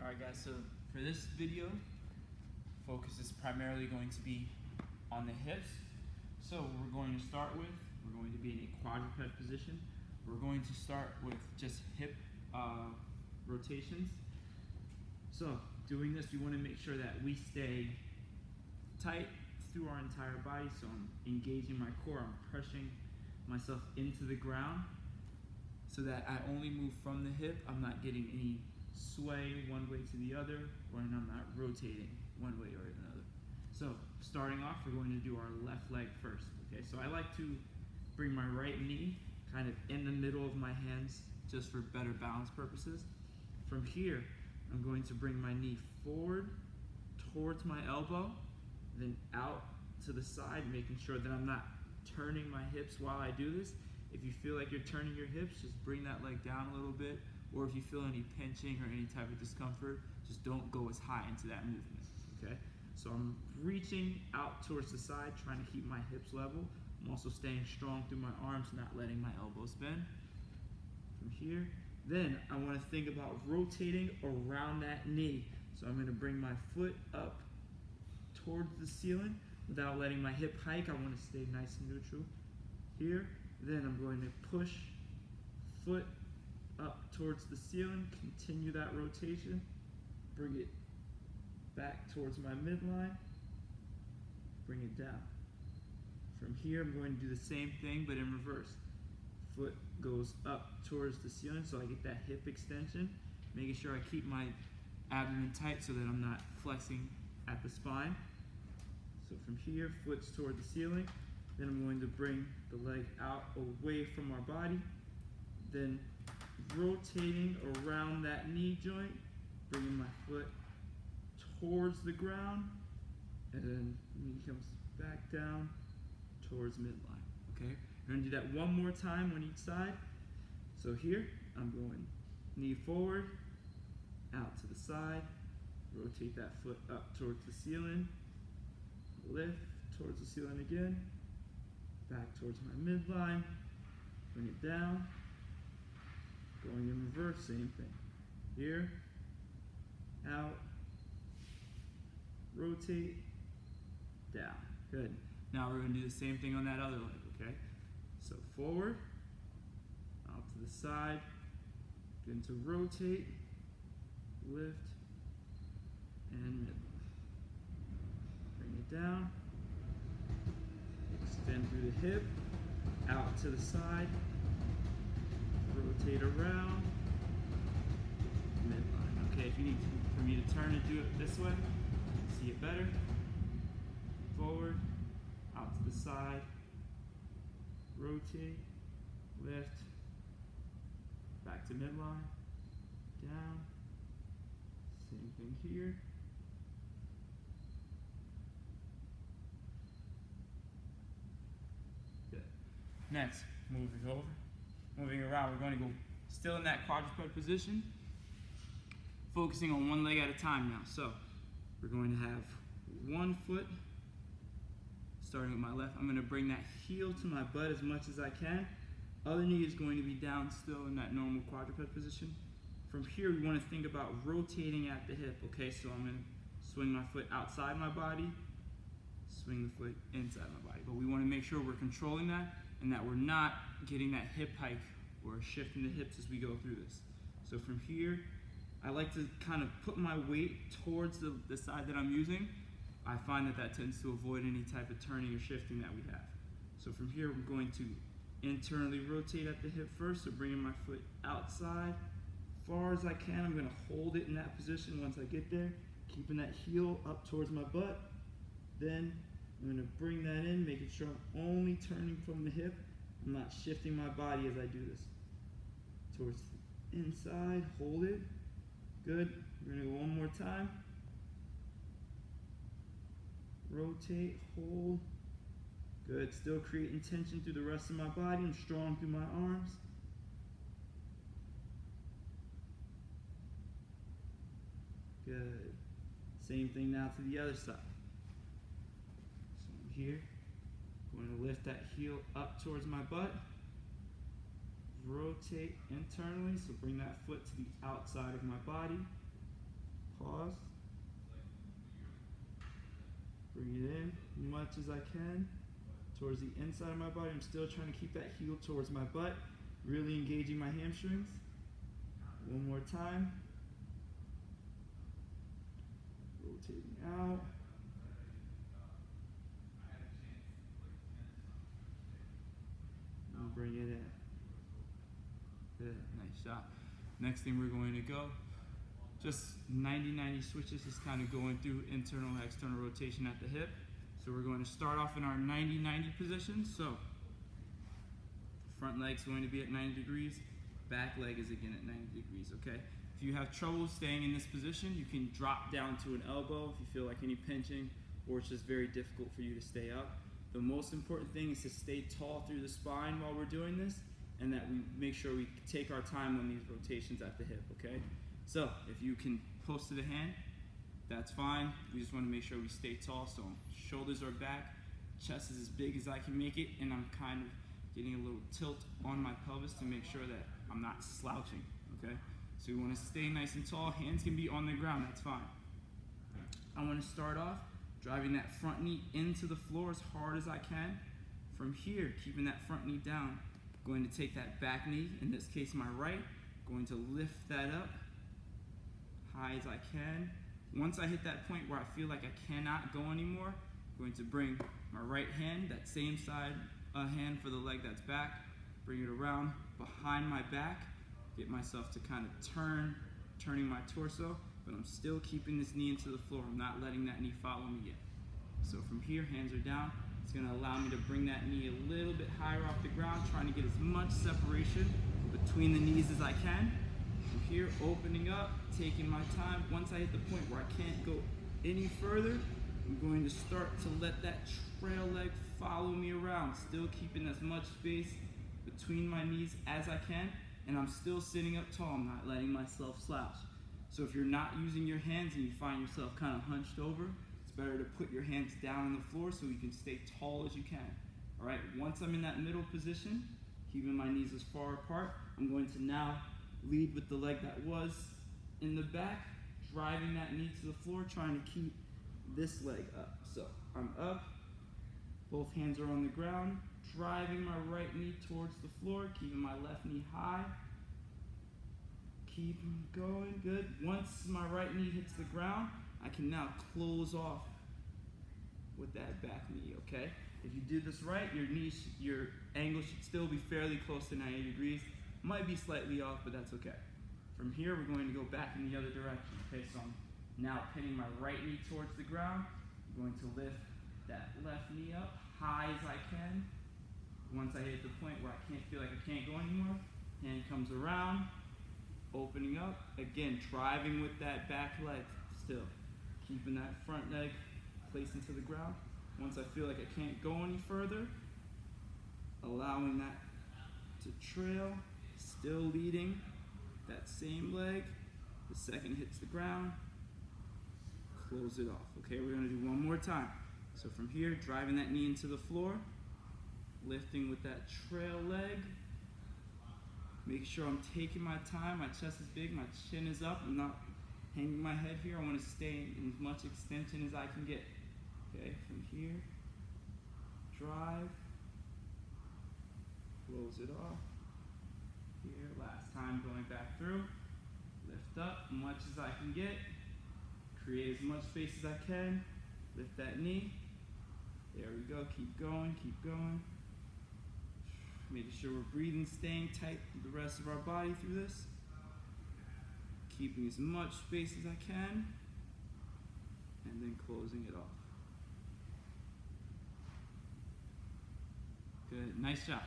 Alright guys, so for this video, focus is primarily going to be on the hips. So we're going to start with, we're going to be in a quadruped position. We're going to start with just hip rotations. So doing this, we want to make sure that we stay tight through our entire body. So I'm engaging my core, I'm pushing myself into the ground so that I only move from the hip. I'm not getting any sway one way to the other, or I'm not rotating one way or another. So starting off, we're going to do our left leg first. Okay, so I like to bring my right knee kind of in the middle of my hands just for better balance purposes. From here, I'm going to bring my knee forward towards my elbow, then out to the side, making sure that I'm not turning my hips while I do this. If you feel like you're turning your hips, just bring that leg down a little bit. Or if you feel any pinching or any type of discomfort, just don't go as high into that movement, okay? So I'm reaching out towards the side, trying to keep my hips level. I'm also staying strong through my arms, not letting my elbows bend. From here, then I want to think about rotating around that knee. So I'm going to bring my foot up towards the ceiling without letting my hip hike. I want to stay nice and neutral here. Then I'm going to push foot up towards the ceiling, continue that rotation, bring it back towards my midline, bring it down. From here, I'm going to do the same thing, but in reverse. Foot goes up towards the ceiling, so I get that hip extension, making sure I keep my abdomen tight so that I'm not flexing at the spine. So from here, foot's toward the ceiling. Then I'm going to bring the leg out away from our body, then rotating around that knee joint, bringing my foot towards the ground, and then knee comes back down towards midline, okay? We're gonna do that one more time on each side. So here, I'm going knee forward, out to the side, rotate that foot up towards the ceiling, lift towards the ceiling again, back towards my midline, bring it down, going in reverse, same thing. Here, out, rotate, down. Good. Now we're going to do the same thing on that other leg, okay? So forward, out to the side, begin to rotate, lift, and midline. Bring it down, extend through the hip, out to the side, rotate around, midline. Okay, if you need for me to turn and do it this way, see it better. Forward, out to the side, rotate, lift, back to midline, down, same thing here. Good. Next, moving around, we're going to go still in that quadruped position, focusing on one leg at a time now. So we're going to have one foot, starting with my left. I'm going to bring that heel to my butt as much as I can. Other knee is going to be down still in that normal quadruped position. From here, we want to think about rotating at the hip, okay? So I'm going to swing my foot outside my body, swing the foot inside my body. But we want to make sure we're controlling that and that we're not getting that hip hike or shifting the hips as we go through this. So from here, I like to kind of put my weight towards the side that I'm using. I find that tends to avoid any type of turning or shifting that we have. So from here, we're going to internally rotate at the hip first, so bringing my foot outside far as I can. I'm going to hold it in that position once I get there, keeping that heel up towards my butt. Then I'm going to bring that in, making sure I'm only turning from the hip. I'm not shifting my body as I do this. Towards the inside, hold it. Good. We're going to go one more time. Rotate, hold. Good. Still creating tension through the rest of my body. I'm strong through my arms. Good. Same thing now to the other side. So I'm here. I'm going to lift that heel up towards my butt. Rotate internally, so bring that foot to the outside of my body. Pause. Bring it in as much as I can towards the inside of my body. I'm still trying to keep that heel towards my butt, really engaging my hamstrings. One more time. Rotating out. And bring it in. Good, nice shot. Next thing we're going to go, just 90-90 switches, just kind of going through internal and external rotation at the hip. So we're going to start off in our 90-90 position. So front leg's going to be at 90 degrees, back leg is again at 90 degrees, okay? If you have trouble staying in this position, you can drop down to an elbow if you feel like any pinching, or it's just very difficult for you to stay up. The most important thing is to stay tall through the spine while we're doing this, and that we make sure we take our time on these rotations at the hip, okay? So if you can post to the hand, that's fine. We just want to make sure we stay tall, so shoulders are back, chest is as big as I can make it, and I'm kind of getting a little tilt on my pelvis to make sure that I'm not slouching, okay? So we want to stay nice and tall. Hands can be on the ground, that's fine. I want to start off driving that front knee into the floor as hard as I can. From here, keeping that front knee down, going to take that back knee, in this case my right, going to lift that up high as I can. Once I hit that point where I feel like I cannot go anymore, I'm going to bring my right hand, that same side hand for the leg that's back, bring it around behind my back, get myself to kind of turning my torso, but I'm still keeping this knee into the floor. I'm not letting that knee follow me yet. So from here, hands are down. It's gonna allow me to bring that knee a little bit higher off the ground, trying to get as much separation between the knees as I can. From here, opening up, taking my time. Once I hit the point where I can't go any further, I'm going to start to let that trail leg follow me around, still keeping as much space between my knees as I can, and I'm still sitting up tall. I'm not letting myself slouch. So if you're not using your hands and you find yourself kind of hunched over, it's better to put your hands down on the floor so you can stay tall as you can. All right, once I'm in that middle position, keeping my knees as far apart, I'm going to now lead with the leg that was in the back, driving that knee to the floor, trying to keep this leg up. So I'm up, both hands are on the ground, driving my right knee towards the floor, keeping my left knee high. Keep going, good. Once my right knee hits the ground, I can now close off with that back knee, okay? If you do this right, your angle should still be fairly close to 90 degrees. Might be slightly off, but that's okay. From here, we're going to go back in the other direction, okay? So I'm now pinning my right knee towards the ground. I'm going to lift that left knee up high as I can. Once I hit the point where I feel like I can't go anymore, hand comes around, opening up, again, driving with that back leg still, keeping that front leg placed into the ground. Once I feel like I can't go any further, allowing that to trail, still leading that same leg. The second hits the ground, close it off. Okay, we're gonna do one more time. So from here, driving that knee into the floor, lifting with that trail leg. Make sure I'm taking my time. My chest is big, my chin is up. I'm not hanging my head here. I want to stay in as much extension as I can get. Okay, from here, drive, close it off. Here, last time going back through. Lift up as much as I can get. Create as much space as I can. Lift that knee. There we go. Keep going, keep going. Making sure we're breathing, staying tight with the rest of our body through this. Keeping as much space as I can. And then closing it off. Good, nice job.